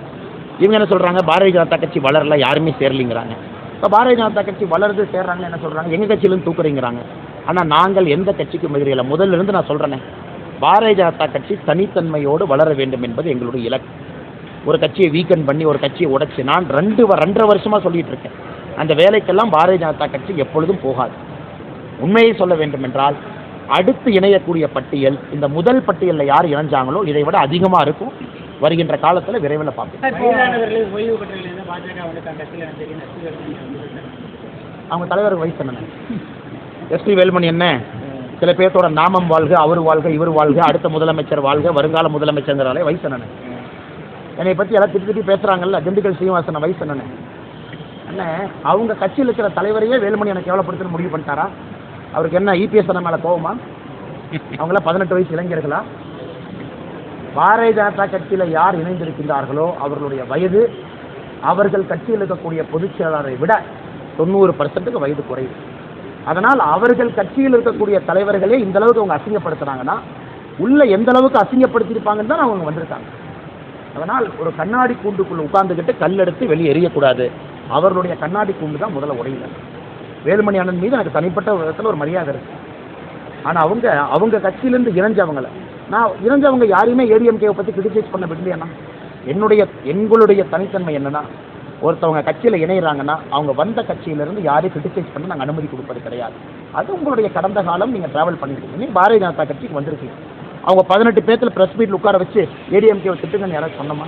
இவங்க என்ன சொல்கிறாங்க, பாரதிய ஜனதா கட்சி வளரல, யாருமே சேரலிங்கிறாங்க. இப்போ பாரதிய ஜனதா கட்சி வளருது சேர்றாங்கன்னு என்ன சொல்கிறாங்க, எங்கள் கட்சியிலும் தூக்குறீங்கிறாங்க. ஆனால் நாங்கள் எந்த கட்சிக்கும் எதிரில்லை. முதல்ல இருந்து நான் சொல்கிறேனே, பாரதிய ஜனதா கட்சி தனித்தன்மையோடு வளர வேண்டும் என்பது எங்களுடைய இலக்கு. ஒரு கட்சியை வீக்கன் பண்ணி ஒரு கட்சியை உடைச்சு நான் 2.5 வருஷமாக சொல்லிட்டு இருக்கேன். அந்த வேலைக்கெல்லாம் பாரதிய ஜனதா கட்சி எப்பொழுதும் போகாது. உண்மையை சொல்ல வேண்டும் என்றால் அடுத்து இணையக்கூடிய பட்டியல் இந்த முதல் பட்டியலில் யார் இணைஞ்சாங்களோ இதை விட அதிகமாக இருக்கும். வருகின்ற காலத்தில் விரைவில் பார்ப்போம். அவங்க தலைவர் வயசு என்ன, எஸ்டி வேலுமணி என்ன, சில பேர்த்தோட நாமம் வாழ்க, அவர் வாழ்க, இவர் வாழ்க, அடுத்த முதலமைச்சர் வாழ்க, வருங்கால முதலமைச்சர்ங்கிறாலே வயசு என்னன்னு. என்னை பற்றி எல்லாம் திட்டி பேசுகிறாங்கல்ல, திண்டுக்கல் சீனிவாசன் வயசு என்னன்னு. அண்ணன், அவங்க கட்சியில் இருக்கிற தலைவரையே வேலுமணி எனக்கு கேவலப்படுத்துன்னு முடிவு பண்ணிட்டாரா? அவருக்கு என்ன இபிஎஸ் மேலே கோவமா? அவங்களாம் 18 வயசு இளைஞர்களா? பாரதிய ஜனதா கட்சியில் யார் இணைந்திருக்கின்றார்களோ அவர்களுடைய வயது அவர்கள் கட்சியில் இருக்கக்கூடிய பொதுச் செயலாளரை விட 90% வயது குறைவு. அதனால் அவர்கள் கட்சியில் இருக்கக்கூடிய தலைவர்களே இந்த அளவுக்கு அவங்க அசிங்கப்படுத்துறாங்கன்னா உள்ள எந்த அளவுக்கு அசிங்கப்படுத்தியிருப்பாங்கன்னு தான் அவங்க வந்திருக்காங்க. அதனால் ஒரு கண்ணாடி கூண்டுக்குள்ள உட்கார்ந்துக்கிட்டு கல் எடுத்து வெளியே எறியக்கூடாது. அவர்களுடைய கண்ணாடி கூண்டு தான் முதல்ல உடையில. வேலுமணி அண்ணன் மீது எனக்கு தனிப்பட்ட விதத்தில் ஒரு மரியாதை இருக்கு. ஆனால் அவங்க கட்சியிலேருந்து இணைஞ்சவங்களை நான் இணைஞ்சவங்க யாரையுமே ஏடிஎம்கேவை பற்றி கிரிட்டிசைஸ் பண்ண விடலையாண்ணா. எங்களுடைய தனித்தன்மை என்னன்னா, ஒருத்தவங்க கட்சியில் இணைகிறாங்கன்னா அவங்க வந்த கட்சியிலேருந்து யாரையும் கிரிட்டிசைஸ் பண்ண நாங்கள் அனுமதி கொடுப்பது கிடையாது. அது உங்களுடைய கடந்த காலம். நீங்கள் ட்ராவல் பண்ணியிருக்கீங்க, பாரதிய ஜனதா கட்சிக்கு வந்திருக்கீங்க. அவங்க 18 பேர்த்தில் ப்ரெஸ் மீட்டில் உட்கார வச்சு ஏடிஎம்கேவை திட்டுங்கன்னு யாராச்சும் சொன்னோமா?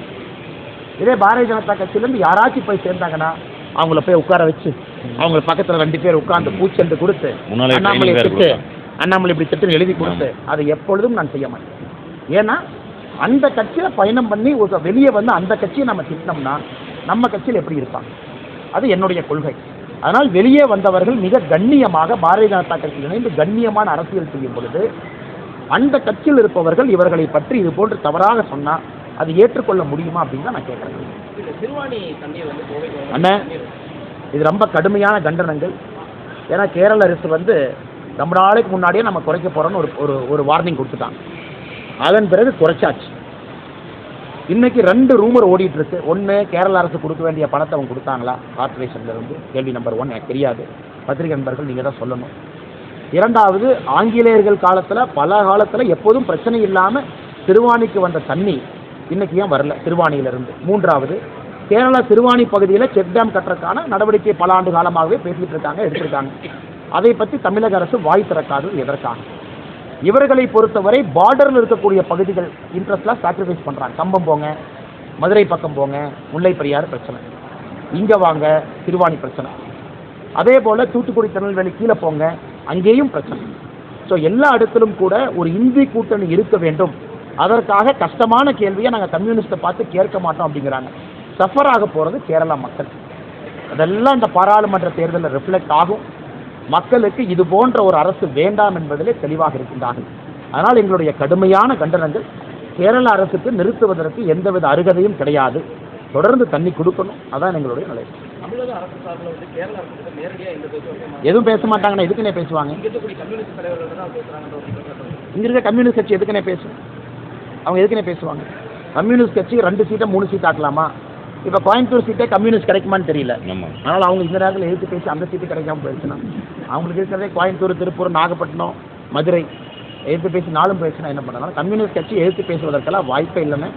இதே பாரதிய ஜனதா கட்சியிலேருந்து யாராச்சும் போய் சேர்ந்தாங்கன்னா அவங்கள போய் உட்கார வச்சு அவங்க பக்கத்தில் 2 பேர் உட்கார்ந்து பூச்செண்டு கொடுத்து அண்ணாமலை இப்படி திட்டம் எழுதி கொடுத்து அதை எப்பொழுதும் நான் செய்ய மாட்டேன். ஏன்னா அந்த கட்சியில் பயணம் பண்ணி ஒரு வெளியே வந்து அந்த கட்சியை நம்ம திட்டினோம்னா நம்ம கட்சியில் எப்படி இருப்பாங்க? அது என்னுடைய கொள்கை. அதனால் வெளியே வந்தவர்கள் மிக கண்ணியமாக பாரதிய ஜனதா கட்சியில் இணைந்து கண்ணியமான அரசியல் செய்யும் பொழுது அந்த கட்சியில் இருப்பவர்கள் இவர்களை பற்றி இது போன்று தவறாக சொன்னால் அது ஏற்றுக்கொள்ள முடியுமா அப்படின்னு தான் நான் கேட்குறேன். அண்ணன், இது ரொம்ப கடுமையான கண்டனங்கள். ஏன்னா கேரள அரசு வந்து ரொம்ப நாளைக்கு முன்னாடியே நம்ம குறைக்க போகிறோன்னு ஒரு வார்னிங் கொடுத்துட்டாங்க. அதன் பிறகு குறைச்சாச்சு. இன்னைக்கு 2 ரூமர் ஓடிட்டு இருக்கு. ஒன்று, கேரள அரசு கொடுக்க வேண்டிய பணத்தை அவங்க கொடுத்தாங்களா கார்பரேஷன்லேருந்து? கேள்வி நம்பர் 1 எனக்கு தெரியாது. பத்திரிகை நண்பர்கள் நீங்கள் தான் சொல்லணும். 2வது, ஆங்கிலேயர்கள் காலத்தில் பல காலத்தில் எப்போதும் பிரச்சனை இல்லாமல் திருவாணிக்கு வந்த தண்ணி இன்னைக்கு ஏன் வரல திருவாணியிலிருந்து? 3வது, கேரளா திருவாணி பகுதியில் செக் டேம் கட்டுறதுக்கான நடவடிக்கை பல ஆண்டு காலமாகவே பேசிகிட்டு இருக்காங்க, எடுத்திருக்காங்க. அதை பற்றி தமிழக அரசு வாய் திறக்காது. எதற்காக? இவர்களை பொறுத்தவரை பார்டரில் இருக்கக்கூடிய பகுதிகள் இன்ட்ரெஸ்ட்லாம் சாக்ரிஃபைஸ் பண்ணுறாங்க. கம்பம் போங்க, மதுரை பக்கம் போங்க, முல்லை பெரியாறு பிரச்சனை, இங்கே வாங்க திருவாணி பிரச்சனை, அதே போல் தூத்துக்குடி திருநெல்வேலி கீழே போங்க அங்கேயும் பிரச்சனை. ஸோ எல்லா இடத்திலும் கூட ஒரு இந்தி கூட்டணி இருக்க வேண்டும். அதற்காக கஷ்டமான கேள்வியை நாங்கள் கம்யூனிஸ்ட்டை பார்த்து கேட்க மாட்டோம் அப்படிங்கிறாங்க. சஃபர் ஆக போகிறது கேரளா மக்கள். அதெல்லாம் இந்த பாராளுமன்ற தேர்தலில் ரிஃப்ளெக்ட் ஆகும். மக்களுக்கு இது போன்ற ஒரு அரசு வேண்டாம் என்பதிலே தெளிவாக இருக்கின்றார்கள். அதனால் எங்களுடைய கடுமையான கண்டனங்கள் கேரள அரசுக்கு நிறுத்துவதற்கு எந்தவித அருகதையும் கிடையாது. தொடர்ந்து தண்ணி கொடுக்கணும். அதான் எங்களுடைய நிலை. எதுவும் பேச மாட்டாங்கன்னா எதுக்குன்னே பேசுவாங்க? இங்க இருக்க கம்யூனிஸ்ட் கட்சி எதுக்குன்னே பேசும்? அவங்க எதுக்குன்னே பேசுவாங்க? கம்யூனிஸ்ட் கட்சி 2 சீட்டை 3 சீட் ஆக்கலாமா? இப்போ கோயம்புத்தூர் சீட்டே கம்யூனிஸ்ட் கிடைக்குமான்னு தெரியல. அதனால் அவங்க இந்த நேரத்தில் எதிர்த்து பேசி அந்த சீட்டு கிடைக்காம போயிடுச்சுன்னா அவங்களுக்கு இருக்கிறதே கோயம்புத்தூர், திருப்பூர், நாகப்பட்டினம், மதுரை எதிர்த்து பேசி 4 போயிடுச்சுன்னா என்ன பண்ணலாம்? கம்யூனிஸ்ட் கட்சி எதிர்த்து பேசுவதற்கெல்லாம் வாய்ப்பே இல்லைன்னு.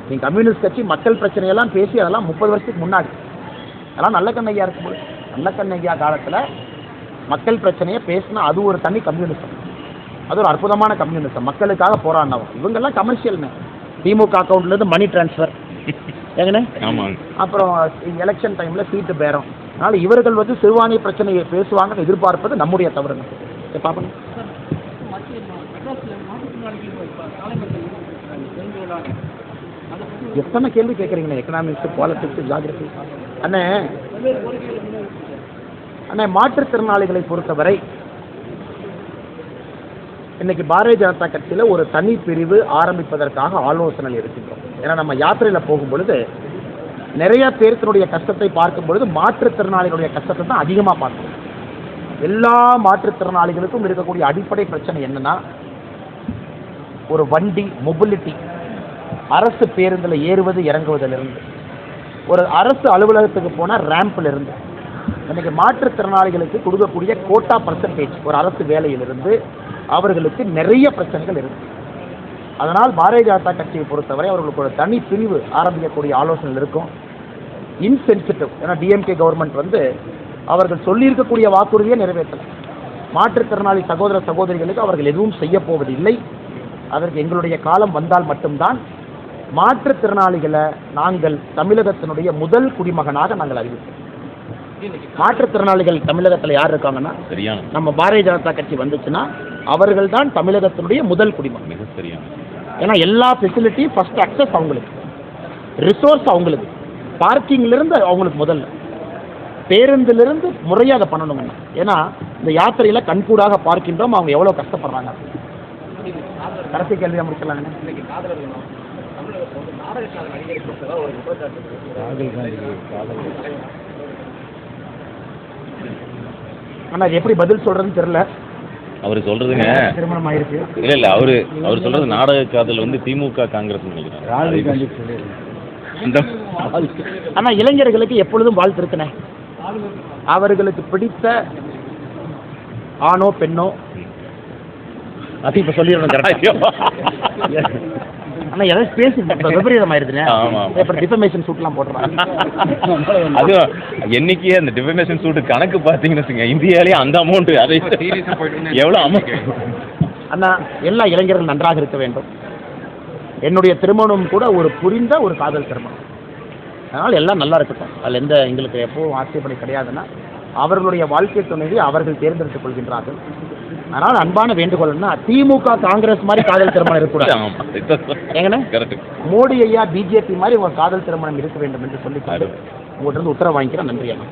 நீங்கள் கம்யூனிஸ்ட் கட்சி மக்கள் பிரச்சனையெல்லாம் பேசி அதெல்லாம் 30 வருஷத்துக்கு முன்னாடி அதெல்லாம் நல்ல கண்ணையா இருக்கும்போது நல்ல கண்ணையா காலத்தில் மக்கள் பிரச்சனையை பேசினா அது ஒரு தனி கம்யூனிசம். அது ஒரு அற்புதமான கம்யூனிசம். மக்களுக்காக போராடினவங்க. இவங்கெல்லாம் கமர்ஷியல்னு திமுக அக்கௌண்ட்லேருந்து மணி டிரான்ஸ்ஃபர் எங்கண்ணே, அப்புறம் எலெக்ஷன் டைமில் சீட்டு பேரம். அதனால் இவர்கள் வந்து சிறுபான்மை பிரச்சனையை பேசுவாங்கன்னு எதிர்பார்ப்பது நம்முடைய தவறுங்க. பார்ப்போம். எத்தனை கேள்வி கேட்குறீங்கண்ணே, எக்கனாமிக்ஸ், பாலிட்டிக்ஸ், ஜியாகிரபி. அண்ணே அண்ணே மாற்றுத்திறனாளிகளை பொறுத்தவரை இன்னைக்கு பாரதிய ஜனதா கட்சியில் ஒரு தனி பிரிவு ஆரம்பிப்பதற்காக ஆலோசனை இருக்கின்றோம். ஏன்னா நம்ம யாத்திரையில் போகும் பொழுது நிறைய பேர்த்தினுடைய கஷ்டத்தை பார்க்கும் பொழுது மாற்றுத்திறனாளிகளுடைய கஷ்டத்தை தான் அதிகமாக பார்க்கணும். எல்லா மாற்றுத்திறனாளிகளுக்கும் இருக்கக்கூடிய அடிப்படை பிரச்சனை என்னன்னா, ஒரு வண்டி மொபிலிட்டி, அரசு பேருந்தில் ஏறுவது இறங்குவதிலிருந்து, ஒரு அரசு அலுவலகத்துக்கு போனால் ரேம்பில் இருந்து, இன்னைக்கு மாற்றுத்திறனாளிகளுக்கு கொடுக்கக்கூடிய கோட்டா பர்சன்டேஜ் ஒரு அரசு வேலையிலிருந்து அவர்களுக்கு நிறைய பிரச்சனைகள் இருக்கு. அதனால் பாரதிய ஜனதா கட்சியை பொறுத்தவரை அவர்களுக்கு ஒரு தனி பிரிவு ஆரம்பிக்கக்கூடிய ஆலோசனை இருக்கும். இன்சென்சிட்டிவ், ஏன்னா டிஎம்கே கவர்மெண்ட் அவர்கள் சொல்லியிருக்கக்கூடிய வாக்குறுதியை நிறைவேற்றல. மாற்றுத்திறனாளி சகோதர சகோதரிகளுக்கு அவர்கள் எதுவும் செய்ய போவதில்லை. அதற்கு எங்களுடைய காலம் வந்தால் மட்டும்தான் மாற்றுத்திறனாளிகளை நாங்கள் தமிழகத்தினுடைய முதல் குடிமகனாக நாங்கள் அறிவிப்போம். மாற்றுத்திறனாளிகள் தமிழகத்தில் யார் இருக்காங்கன்னா, நம்ம பாரதிய ஜனதா கட்சி வந்துச்சுன்னா அவர்கள் தான் தமிழகத்தினுடைய முதல் குடிமகன். மிக சரியான. ஏன்னா எல்லா ஃபெசிலிட்டியும் ஃபர்ஸ்ட் அக்சஸ் அவங்களுக்கு, ரிசோர்ஸ் அவங்களுக்கு, பார்க்கிங்லேருந்து அவங்களுக்கு முதல்ல, பேருந்திலிருந்து முறையாக அதை பண்ணணுங்க. ஏன்னா இந்த யாத்திரையில் கண்கூடாக பார்க்கின்றோம் அவங்க எவ்வளோ கஷ்டப்படுறாங்க. கடைசி கேள்வியாக முடிக்கலாங்க. ஆனால் அது எப்படி பதில் சொல்கிறதுன்னு தெரியல.
அவர் சொல்றதுங்க
திருமணம் ஆயிருக்கு.
இல்ல அவர் சொல்றது நாடக காதல் திமுக காங்கிரஸ் நினைக்கிறேன்.
ஆனா இளைஞர்களுக்கு எப்பொழுதும் வாழ்த்து இருக்குனே. அவர்களுக்கு பிடித்த ஆணோ பெண்ணோ அது இப்ப சொல்லிடணும். ஆனா எதாவது பேசி விபரீதம் ஆயிருதுனே. அப்புறம் டிஃபமேஷன் சூட்லாம் போடுறாங்க.
அது என்னைக்கு அந்த டிஃபமேஷன் சூட் கணக்கு பார்த்தீங்கன்னா இந்தியாவிலேயே அந்த அமௌண்ட் அதை எவ்வளோ அமௌண்ட்.
அண்ணா எல்லா இளைஞர்கள் நன்றாக இருக்க வேண்டும். என்னுடைய திருமணம் கூட ஒரு புரிந்த ஒரு காதல் திருமணம். அதனால் எல்லாம் நல்லா இருக்கட்டும். அதில் எந்த எங்களுக்கு எப்போவும் ஆட்சேபனை கிடையாதுன்னா அவர்களுடைய வாழ்க்கை துணையை அவர்கள் தேர்ந்தெடுத்துக் கொள்கின்றார்கள். அதனால் அன்பான வேண்டுகோள்னா திமுக காங்கிரஸ் மாதிரி காதல் திருமணம் இருக்கக்கூடாது. ஏங்கண்ணே மோடி ஐயா பிஜேபி மாதிரி ஒரு காதல் திருமணம் இருக்க வேண்டும் என்று சொல்லி உங்கள்கிட்ட உத்தரவு வாங்கிக்கிறேன். நன்றி அண்ணா.